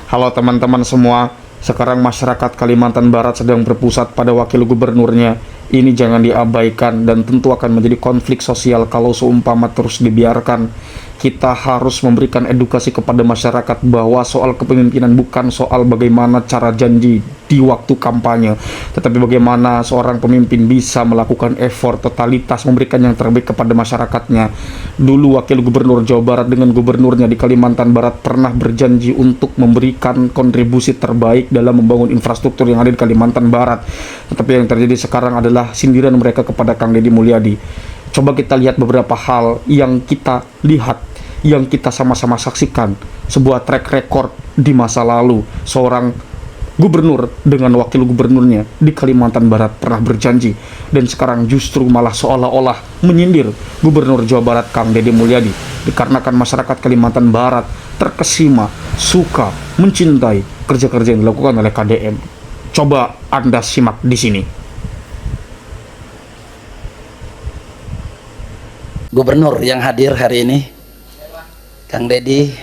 Halo teman-teman semua, sekarang masyarakat Kalimantan Barat sedang berpusat pada wakil gubernurnya. Ini jangan diabaikan dan tentu akan menjadi konflik sosial kalau seumpama terus dibiarkan. Kita harus memberikan edukasi kepada masyarakat bahwa soal kepemimpinan bukan soal bagaimana cara janji di waktu kampanye, tetapi bagaimana seorang pemimpin bisa melakukan effort totalitas memberikan yang terbaik kepada masyarakatnya. Dulu wakil gubernur Jawa Barat dengan gubernurnya di Kalimantan Barat pernah berjanji untuk memberikan kontribusi terbaik dalam membangun infrastruktur yang ada di Kalimantan Barat. Tetapi yang terjadi sekarang adalah sindiran mereka kepada Kang Deddy Mulyadi. Coba kita lihat beberapa hal yang kita lihat, yang kita sama-sama saksikan. Sebuah track record di masa lalu, seorang gubernur dengan wakil gubernurnya di Kalimantan Barat pernah berjanji, dan sekarang justru malah seolah-olah menyindir gubernur Jawa Barat Kang Deddy Mulyadi, dikarenakan masyarakat Kalimantan Barat terkesima, suka, mencintai kerja-kerja yang dilakukan oleh KDM. Coba Anda simak di sini. Gubernur yang hadir hari ini, Kang Deddy,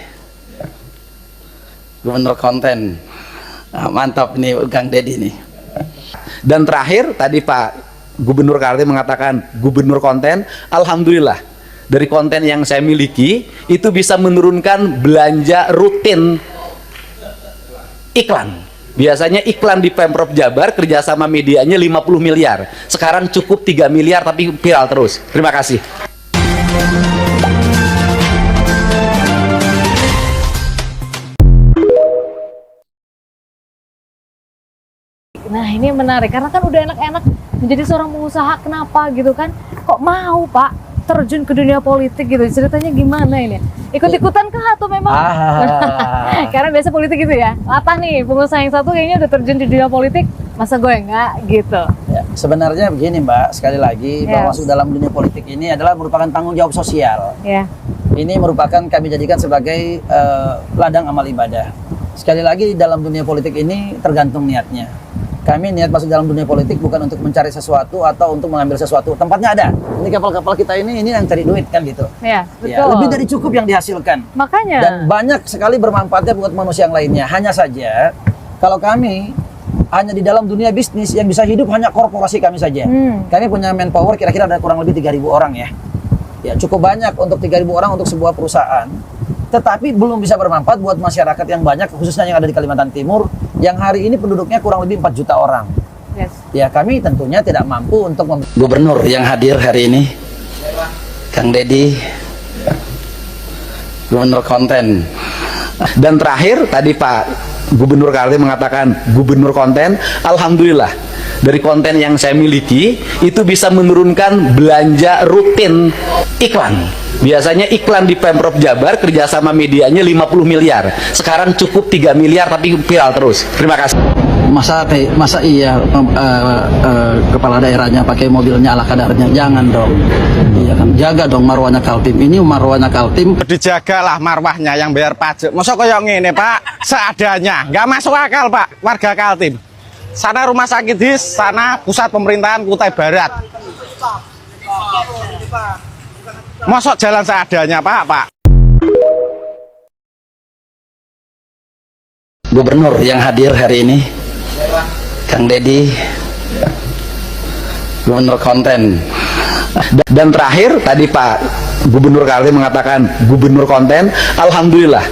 Gubernur konten. Mantap nih Kang Deddy nih. Dan terakhir tadi Pak Gubernur Kaltim mengatakan gubernur konten. Alhamdulillah, dari konten yang saya miliki itu bisa menurunkan belanja rutin iklan. Biasanya iklan di Pemprov Jabar kerjasama medianya 50 miliar. Sekarang cukup 3 miliar tapi viral terus. Terima kasih. Nah ini menarik karena kan udah enak-enak menjadi seorang pengusaha, kenapa gitu kan kok mau Pak terjun ke dunia politik gitu, ceritanya gimana ini? Ikut-ikutan kah atau memang? Karena biasa politik gitu ya, latah nih pengusaha yang satu kayaknya udah terjun di dunia politik, masa gue enggak gitu. Ya, sebenarnya begini Mbak, sekali lagi bahwa masuk dalam dunia politik ini adalah merupakan tanggung jawab sosial. Ini merupakan kami jadikan sebagai ladang amal ibadah. Sekali lagi dalam dunia politik ini tergantung niatnya. Kami niat masuk dalam dunia politik bukan untuk mencari sesuatu atau untuk mengambil sesuatu. Tempatnya ada. Ini kapal-kapal kita ini yang cari duit kan gitu. Ya, betul. Ya, lebih dari cukup yang dihasilkan. Makanya. Dan banyak sekali bermanfaatnya buat manusia yang lainnya. Hanya saja kalau kami hanya di dalam dunia bisnis yang bisa hidup hanya korporasi kami saja. Kami punya manpower kira-kira ada kurang lebih 3.000 orang ya. Ya cukup banyak untuk 3.000 orang untuk sebuah perusahaan. Tetapi belum bisa bermanfaat buat masyarakat yang banyak, khususnya yang ada di Kalimantan Timur, yang hari ini penduduknya kurang lebih 4 juta orang. Ya kami tentunya tidak mampu untuk Gubernur yang hadir hari ini, Kang Deddy, Gubernur konten. Dan terakhir tadi Pak Gubernur Kaltim mengatakan gubernur konten. Alhamdulillah, dari konten yang saya miliki itu bisa menurunkan belanja rutin iklan. Biasanya iklan di Pemprov Jabar kerjasama medianya 50 miliar. Sekarang cukup 3 miliar tapi viral terus. Terima kasih. Masa iya kepala daerahnya pakai mobilnya ala kadarnya? Jangan dong. Iya kan, jaga dong marwahnya Kaltim. Ini marwahnya Kaltim. Dijagalah marwahnya yang bayar pajak. Masa kayak ngene Pak, seadanya. Nggak masuk akal Pak, warga Kaltim. Sana rumah sakit HIS, sana pusat pemerintahan Kutai Barat. Mosok jalan seadanya Pak. Gubernur yang hadir hari ini, Kang Deddy, Gubernur konten. Dan terakhir tadi Pak Gubernur Kaltim mengatakan gubernur konten. Alhamdulillah,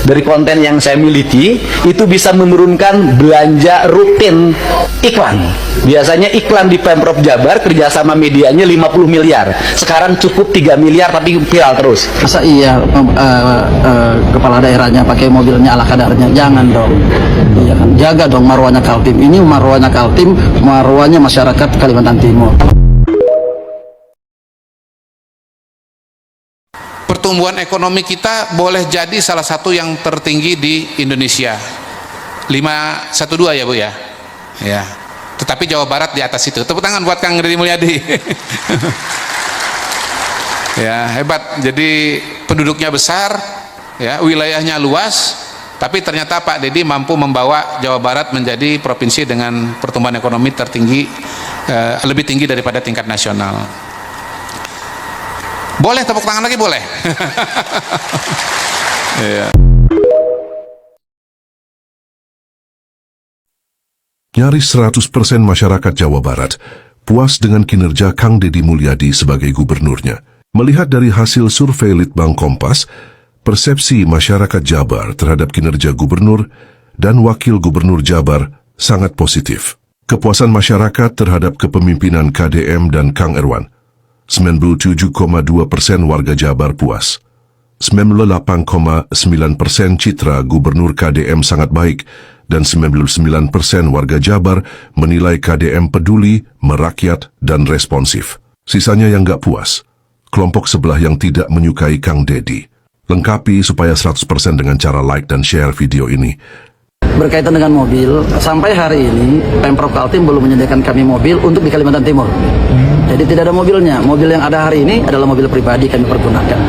dari konten yang saya miliki itu bisa menurunkan belanja rutin iklan. Biasanya iklan di Pemprov Jabar kerjasama medianya 50 miliar. Sekarang cukup 3 miliar tapi viral terus. Masa iya kepala daerahnya pakai mobilnya ala kadarnya? Jangan dong. Iya kan, jaga dong marwahnya Kaltim. Ini marwahnya Kaltim, marwahnya masyarakat Kalimantan Timur. Pertumbuhan ekonomi kita boleh jadi salah satu yang tertinggi di Indonesia, 512 ya Bu ya. Ya. Tetapi Jawa Barat di atas itu. Tepuk tangan buat Kang Deddy Mulyadi. Ya, hebat. Jadi penduduknya besar, ya, wilayahnya luas, tapi ternyata Pak Deddy mampu membawa Jawa Barat menjadi provinsi dengan pertumbuhan ekonomi tertinggi, lebih tinggi daripada tingkat nasional. Boleh tepuk tangan lagi, boleh. Ya. Nyaris 100% masyarakat Jawa Barat puas dengan kinerja Kang Deddy Mulyadi sebagai gubernurnya. Melihat dari hasil survei Litbang Kompas, persepsi masyarakat Jabar terhadap kinerja gubernur dan wakil gubernur Jabar sangat positif. Kepuasan masyarakat terhadap kepemimpinan KDM dan Kang Erwan, 97,2% warga Jabar puas. 98,9% citra gubernur KDM sangat baik, dan 99% warga Jabar menilai KDM peduli, merakyat, dan responsif. Sisanya yang gak puas, kelompok sebelah yang tidak menyukai Kang Deddy. Lengkapi supaya 100% dengan cara like dan share video ini. Berkaitan dengan mobil, sampai hari ini Pemprov Kaltim belum menyediakan kami mobil untuk di Kalimantan Timur. Jadi tidak ada mobilnya. Mobil yang ada hari ini adalah mobil pribadi kami pergunakan.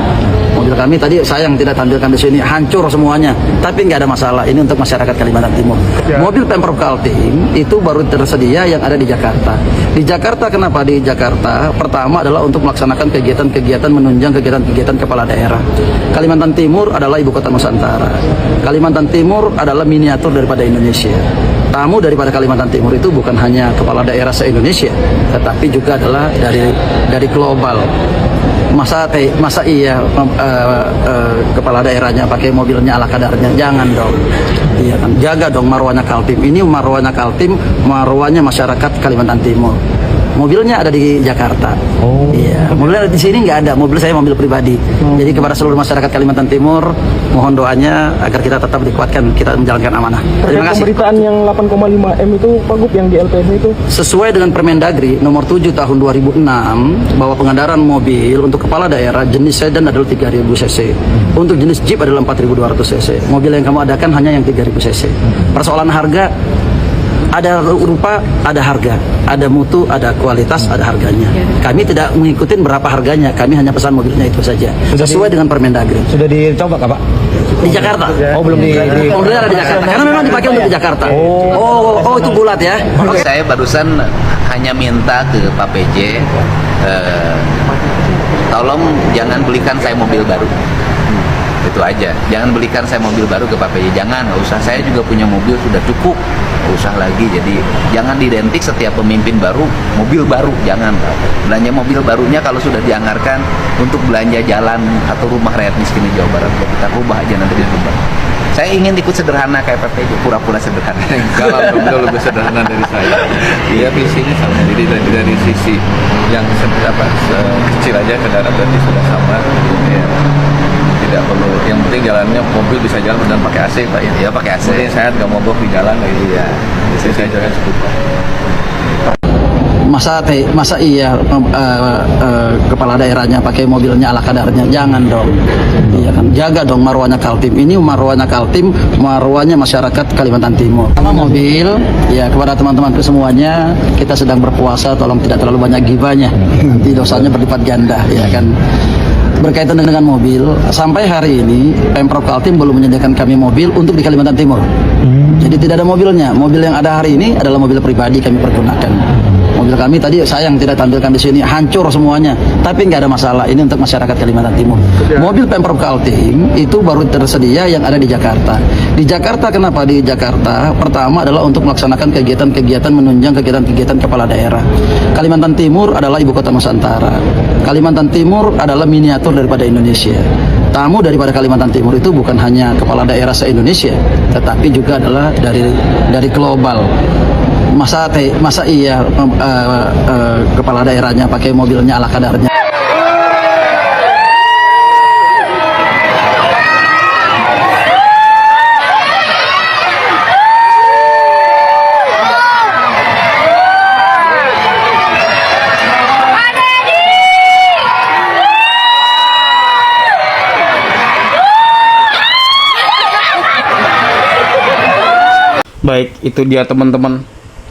Mobil kami tadi sayang tidak tampilkan di sini, hancur semuanya. Tapi nggak ada masalah, ini untuk masyarakat Kalimantan Timur. Mobil Pemprov Kaltim itu baru tersedia yang ada di Jakarta. Di Jakarta, kenapa di Jakarta? Pertama adalah untuk melaksanakan kegiatan-kegiatan menunjang kegiatan-kegiatan kepala daerah. Kalimantan Timur adalah ibu kota Nusantara. Kalimantan Timur adalah miniatur daripada Indonesia. Tamu daripada Kalimantan Timur itu bukan hanya kepala daerah se-Indonesia, tetapi juga adalah dari global. Masa iya kepala daerahnya pakai mobilnya ala kadarnya? Jangan dong. Iya kan, jaga dong marwahnya Kaltim. Ini marwahnya Kaltim, marwahnya masyarakat Kalimantan Timur. Mobilnya ada di Jakarta. Iya, mobilnya di sini nggak ada. Mobil saya mobil pribadi. Jadi kepada seluruh masyarakat Kalimantan Timur, mohon doanya agar kita tetap dikuatkan, kita menjalankan amanah. Terima kasih. Pemberitaan yang 8,5 M itu Pak Gub yang di LPD itu Sesuai dengan Permendagri nomor 7 tahun 2006 bahwa pengendaraan mobil untuk kepala daerah jenis sedan adalah 3000 cc. Untuk jenis Jeep adalah 4200 cc. Mobil yang kamu adakan hanya yang 3000 cc. Persoalan harga, ada rupa, ada harga, ada mutu, ada kualitas, ada harganya. Kami tidak mengikuti berapa harganya, kami hanya pesan mobilnya itu saja. Sesuai dengan Permendagri. sudah dicoba Kak Pak? Di Jakarta. Oh belum di Mobilnya ada di Jakarta. Karena memang dipakai untuk di Jakarta. Oh itu bulat ya. Saya barusan hanya minta ke Pak PJ, tolong jangan belikan saya mobil baru. Itu aja, jangan belikan saya mobil baru ke Pak PJ, jangan, nggak usah, saya juga punya mobil sudah cukup, nggak usah lagi. Jadi jangan identik setiap pemimpin baru mobil baru, jangan. Belanja mobil barunya kalau sudah dianggarkan untuk belanja jalan atau rumah rakyat miskin di Jawa Barat, kita rubah aja nanti di rumah. Saya ingin ikut sederhana kayak Pak PJ, pura-pura sederhana. Kalau beliau lebih sederhana dari saya, dia visinya sama. Jadi dari sisi yang kecil aja kendaraan berarti sudah sama. Ya. Tidak perlu, yang penting jalannya mobil bisa jalan dan pakai AC Pak ya. Iya pakai AC. Penting sehat, nggak mogok di jalan kayak gitu. Iya. Jadi saya jalan cukup. Masa iya kepala daerahnya pakai mobilnya ala kadarnya? Jangan dong. Iya kan, jaga dong marwahnya Kaltim. Ini marwahnya Kaltim, marwahnya masyarakat Kalimantan Timur. Sama mobil, ya kepada teman-teman semuanya, kita sedang berpuasa, tolong tidak terlalu banyak gibahnya. Nanti dosanya berlipat ganda, ya kan. Berkaitan dengan mobil, sampai hari ini Pemprov Kaltim belum menyediakan kami mobil untuk di Kalimantan Timur. Jadi tidak ada mobilnya. Mobil yang ada hari ini adalah mobil pribadi kami pergunakan. Mobil kami tadi sayang tidak tampilkan di sini, hancur semuanya. Tapi nggak ada masalah, ini untuk masyarakat Kalimantan Timur. Mobil Pemprov Kaltim itu baru tersedia yang ada di Jakarta. Di Jakarta, kenapa di Jakarta? Pertama adalah untuk melaksanakan kegiatan-kegiatan menunjang kegiatan-kegiatan kepala daerah. Kalimantan Timur adalah ibu kota Nusantara. Kalimantan Timur adalah miniatur daripada Indonesia. Tamu daripada Kalimantan Timur itu bukan hanya kepala daerah se-Indonesia, tetapi juga adalah dari global. Masa iya kepala daerahnya pakai mobilnya ala kadarnya? Baik, itu dia teman-teman.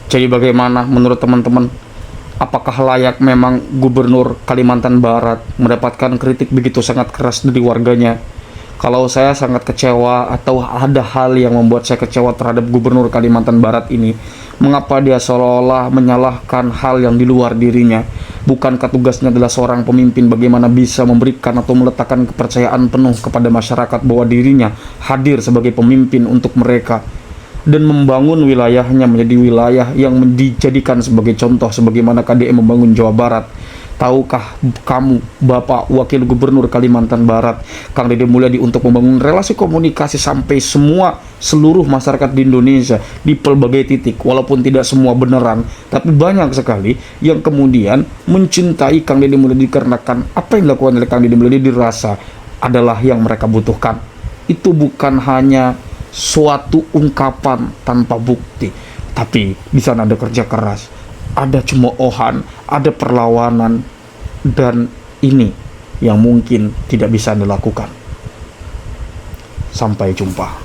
Jadi bagaimana menurut teman-teman? Apakah layak memang Gubernur Kalimantan Barat mendapatkan kritik begitu sangat keras dari warganya? Kalau saya sangat kecewa, atau ada hal yang membuat saya kecewa terhadap Gubernur Kalimantan Barat ini. Mengapa dia seolah-olah menyalahkan hal yang di luar dirinya? Bukankah tugasnya adalah seorang pemimpin bagaimana bisa memberikan atau meletakkan kepercayaan penuh kepada masyarakat bahwa dirinya hadir sebagai pemimpin untuk mereka? dan membangun wilayahnya menjadi wilayah yang dijadikan sebagai contoh sebagaimana KDM membangun Jawa Barat. Tahukah kamu, Bapak Wakil Gubernur Kalimantan Barat, Kang Deddy Mulyadi, untuk membangun relasi komunikasi sampai seluruh masyarakat di Indonesia di pelbagai titik, walaupun tidak semua beneran, tapi banyak sekali yang kemudian mencintai Kang Deddy Mulyadi karena apa yang dilakukan oleh Kang Deddy Mulyadi dirasa adalah yang mereka butuhkan. Itu bukan hanya suatu ungkapan tanpa bukti, tapi di sana ada kerja keras, ada cemoohan, ada perlawanan, dan ini yang mungkin tidak bisa dilakukan. Sampai jumpa.